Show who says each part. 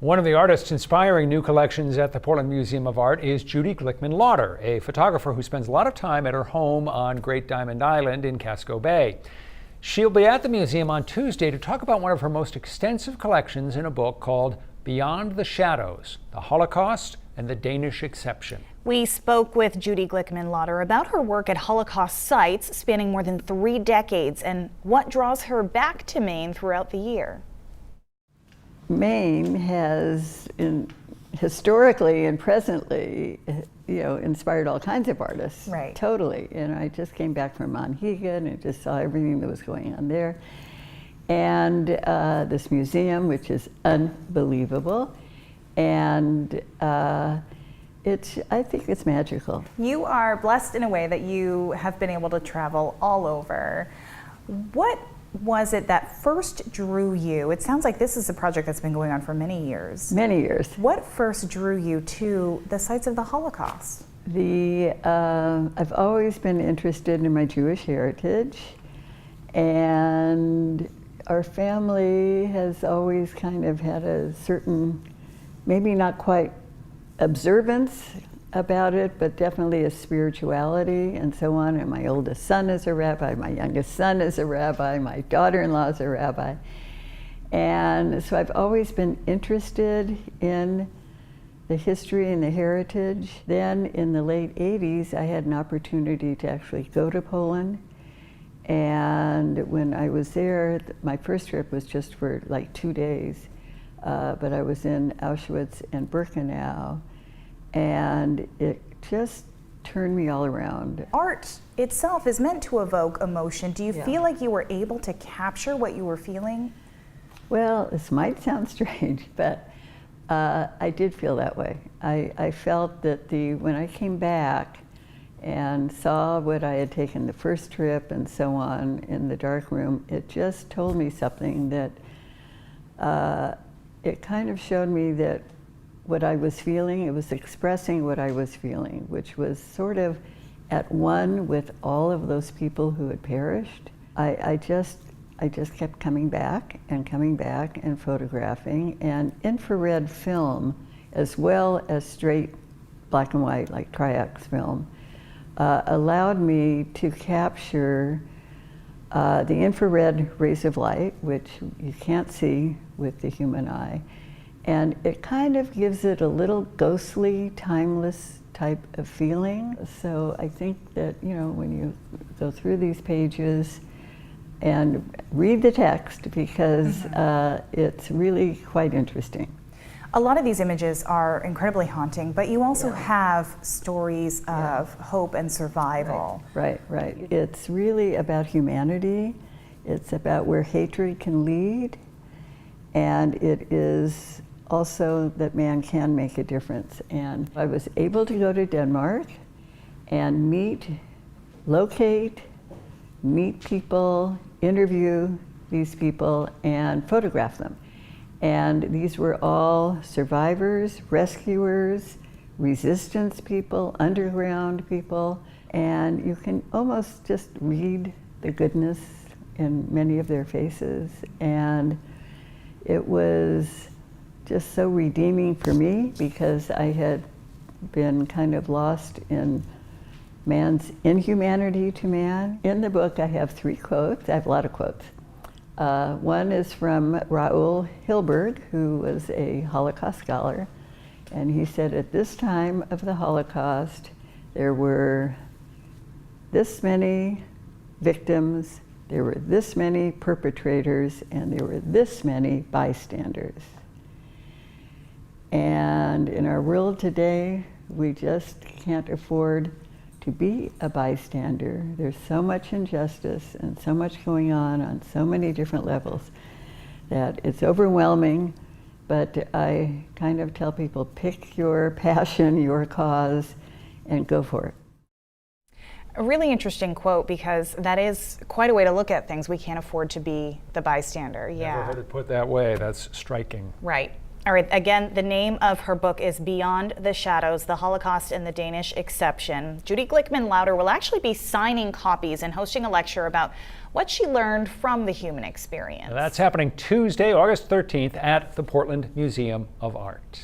Speaker 1: One of the artists inspiring new collections at the Portland Museum of Art is Judy Glickman Lauder, a photographer who spends a lot of time at her home on Great Diamond Island in Casco Bay. She'll be at the museum on Tuesday to talk about one of her most extensive collections in a book called Beyond the Shadows: The Holocaust and the Danish Exception.
Speaker 2: We spoke with Judy Glickman Lauder about her work at Holocaust sites spanning more than 3 decades and what draws her back to Maine throughout the year.
Speaker 3: Maine has, historically and presently, inspired all kinds of artists.
Speaker 2: Right.
Speaker 3: Totally. And I just came back from Monthegan and just saw everything that was going on there. And this museum, which is unbelievable. And I think it's magical.
Speaker 2: You are blessed in a way that you have been able to travel all over. What was it that first drew you? It sounds like this is a project that's been going on for many years.
Speaker 3: Many years.
Speaker 2: What first drew you to the sites of the Holocaust?
Speaker 3: I've always been interested in my Jewish heritage, and our family has always kind of had a certain, maybe not quite observance about it, but definitely a spirituality and so on. And my oldest son is a rabbi, my youngest son is a rabbi, my daughter-in-law is a rabbi. And so I've always been interested in the history and the heritage. Then in the late 80s, I had an opportunity to actually go to Poland. And when I was there, my first trip was just for like 2 days, but I was in Auschwitz and Birkenau. And it just turned me all around.
Speaker 2: Art itself is meant to evoke emotion. Do you feel like you were able to capture what you were feeling?
Speaker 3: Well, this might sound strange, but I did feel that way. I felt that when I came back and saw what I had taken the first trip and so on in the dark room, it just told me something that it kind of showed me that what I was feeling, it was expressing what I was feeling, which was sort of at one with all of those people who had perished. I just kept coming back and photographing, and infrared film, as well as straight black and white, like Triax film, allowed me to capture the infrared rays of light, which you can't see with the human eye. And it kind of gives it a little ghostly, timeless type of feeling. So I think that, when you go through these pages and read the text, because it's really quite interesting.
Speaker 2: A lot of these images are incredibly haunting, but you also have stories of hope and survival.
Speaker 3: Right. It's really about humanity. It's about where hatred can lead. And it is also that man can make a difference. And I was able to go to Denmark and locate, meet people, interview these people, and photograph them. And these were all survivors, rescuers, resistance people, underground people, and you can almost just read the goodness in many of their faces. And it was just so redeeming for me, because I had been kind of lost in man's inhumanity to man. In the book I have 3 quotes. I have a lot of quotes. One is from Raoul Hilberg, who was a Holocaust scholar, and he said, at this time of the Holocaust there were this many victims, there were this many perpetrators, and there were this many bystanders. And in our world today, we just can't afford to be a bystander. There's so much injustice and so much going on so many different levels that it's overwhelming, but I kind of tell people, pick your passion, your cause, and go for it.
Speaker 2: A really interesting quote, because that is quite a way to look at things. We can't afford to be the bystander.
Speaker 1: Never heard it put that way. That's striking.
Speaker 2: Right. All right, again, the name of her book is Beyond the Shadows, the Holocaust and the Danish Exception. Judy Glickman Lauder will actually be signing copies and hosting a lecture about what she learned from the human experience.
Speaker 1: That's happening Tuesday, August 13th at the Portland Museum of Art.